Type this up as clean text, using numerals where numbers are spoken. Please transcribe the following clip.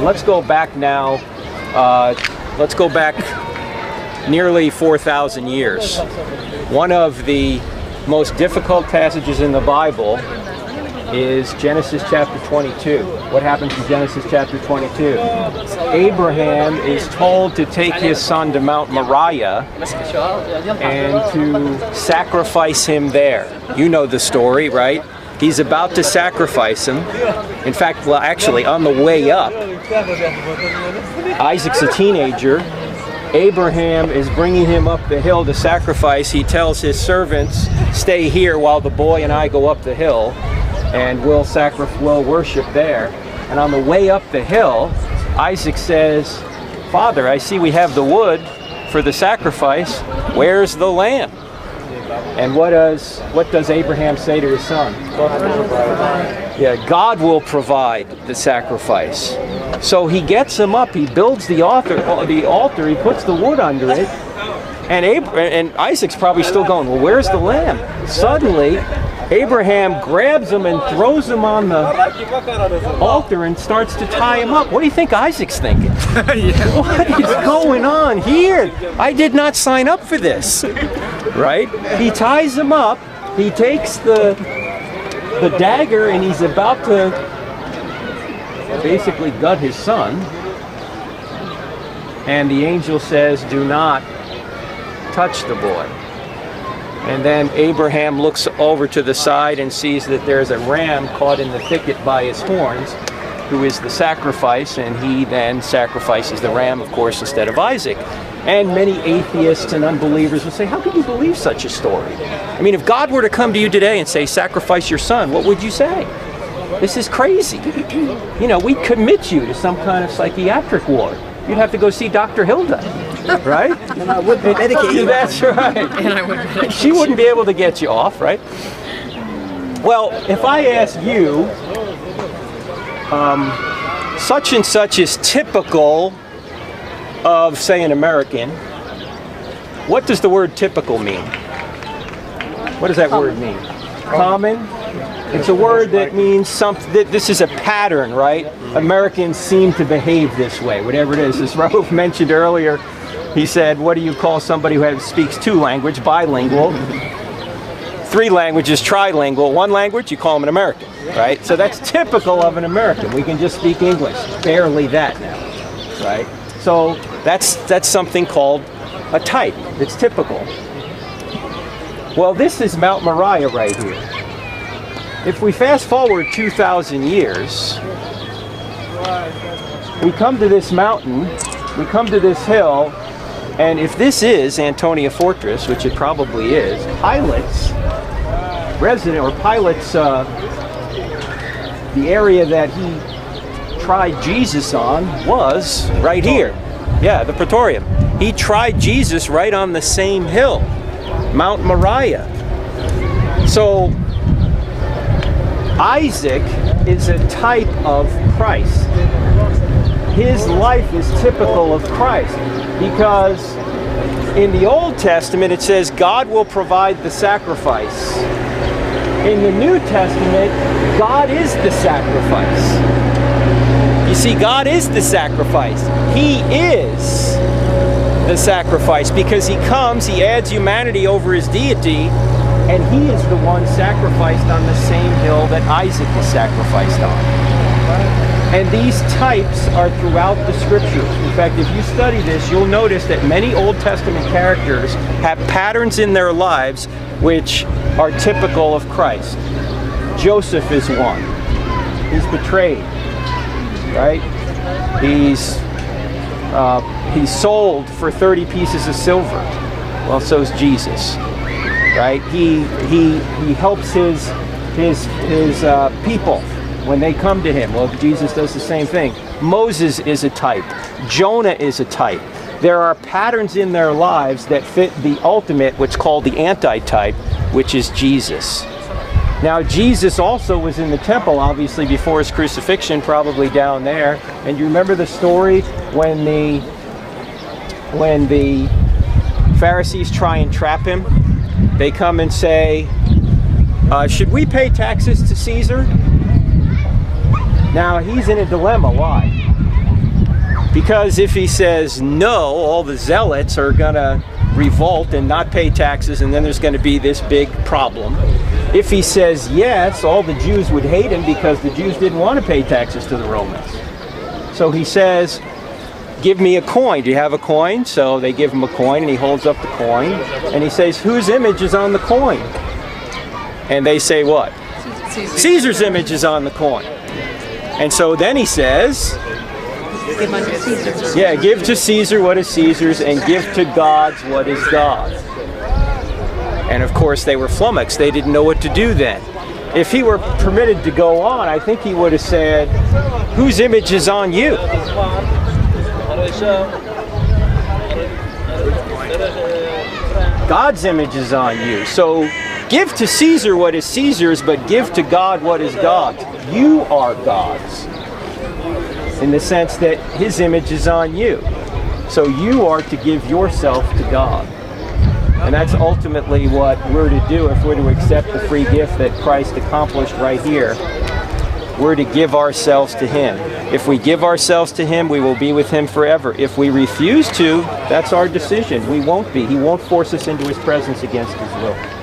let's go back now. Let's go back nearly 4,000 years. One of the most difficult passages in the Bible is Genesis chapter 22. What happens in Genesis chapter 22? Abraham is told to take his son to Mount Moriah and to sacrifice him there. You know the story, right? He's about to sacrifice him. In fact, well, actually, on the way up, Isaac's a teenager. Abraham is bringing him up the hill to sacrifice. He tells his servants, stay here while the boy and I go up the hill, and we'll worship there. And on the way up the hill, Isaac says, Father, I see we have the wood for the sacrifice. Where's the lamb? And what does Abraham say to his son? Yeah, God will provide the sacrifice. So he gets him up, he builds the altar, he puts the wood under it, and Isaac's probably still going, well, where's the lamb? Suddenly, Abraham grabs him and throws him on the altar and starts to tie him up. What do you think Isaac's thinking? Yeah. What is going on here? I did not sign up for this. Right? He ties him up, he takes the dagger, and he's about to basically gut his son. And the angel says, do not touch the boy. And then Abraham looks over to the side and sees that there's a ram caught in the thicket by his horns, who is the sacrifice, and he then sacrifices the ram, of course, instead of Isaac. And many atheists and unbelievers will say, how could you believe such a story? I mean, if God were to come to you today and say, sacrifice your son, what would you say? This is crazy. You know, we'd commit you to some kind of psychiatric ward. You'd have to go see Dr. Hilda, right? And I would medicate you. That's right. And I would medicate She wouldn't be able to get you off, right? Well, if I ask you, such and such is typical of, say, an American, what does the word typical mean? What does that word mean? Common? It's a word that means something, this is a pattern, right? Americans seem to behave this way, whatever it is. As Raouf mentioned earlier, he said, what do you call somebody who speaks two languages? Bilingual. 3 languages, trilingual. 1 language, you call them an American, right? So that's typical of an American. We can just speak English, barely that now, right? So that's something called a type. It's typical. Well, this is Mount Moriah right here. If we fast forward 2,000 years, we come to this mountain, we come to this hill, and if this is Antonia Fortress, which it probably is, Pilate's the area that he tried Jesus on was right here. Yeah, the Praetorium. He tried Jesus right on the same hill, Mount Moriah. So Isaac is a type of Christ. His life is typical of Christ because in the Old Testament it says God will provide the sacrifice. In the New Testament, God is the sacrifice. You see, God is the sacrifice. He is the sacrifice because he comes, he adds humanity over his deity, and he is the one sacrificed on the same hill that Isaac was sacrificed on. And these types are throughout the scriptures. In fact, if you study this, you'll notice that many Old Testament characters have patterns in their lives which are typical of Christ. Joseph is one. He's betrayed, right? He's sold for 30 pieces of silver. Well, so is Jesus. Right? He helps his people when they come to him. Well, Jesus does the same thing. Moses is a type. Jonah is a type. There are patterns in their lives that fit the ultimate, what's called the anti-type, which is Jesus. Now, Jesus also was in the temple, obviously, before his crucifixion, probably down there. And you remember the story when the Pharisees try and trap him? They come and say, should we pay taxes to Caesar? Now, he's in a dilemma. Why? Because if he says no, all the zealots are going to revolt and not pay taxes, and then there's going to be this big problem. If he says yes, all the Jews would hate him because the Jews didn't want to pay taxes to the Romans. So he says, give me a coin. Do you have a coin? So they give him a coin, and he holds up the coin, and he says, whose image is on the coin? And they say what? Caesar's image is on the coin. And so then he says, Give unto Caesar. yeah, give to Caesar what is Caesar's, and give to God's what is God's. And of course they were flummoxed. They didn't know what to do then. If he were permitted to go on, I think he would have said, whose image is on you? God's image is on you. So give to Caesar what is Caesar's, but give to God what is God's. You are God's, in the sense that his image is on you. So you are to give yourself to God. And that's ultimately what we're to do if we're to accept the free gift that Christ accomplished right here. We're to give ourselves to him. If we give ourselves to him, we will be with him forever. If we refuse to, that's our decision. We won't be. He won't force us into his presence against his will.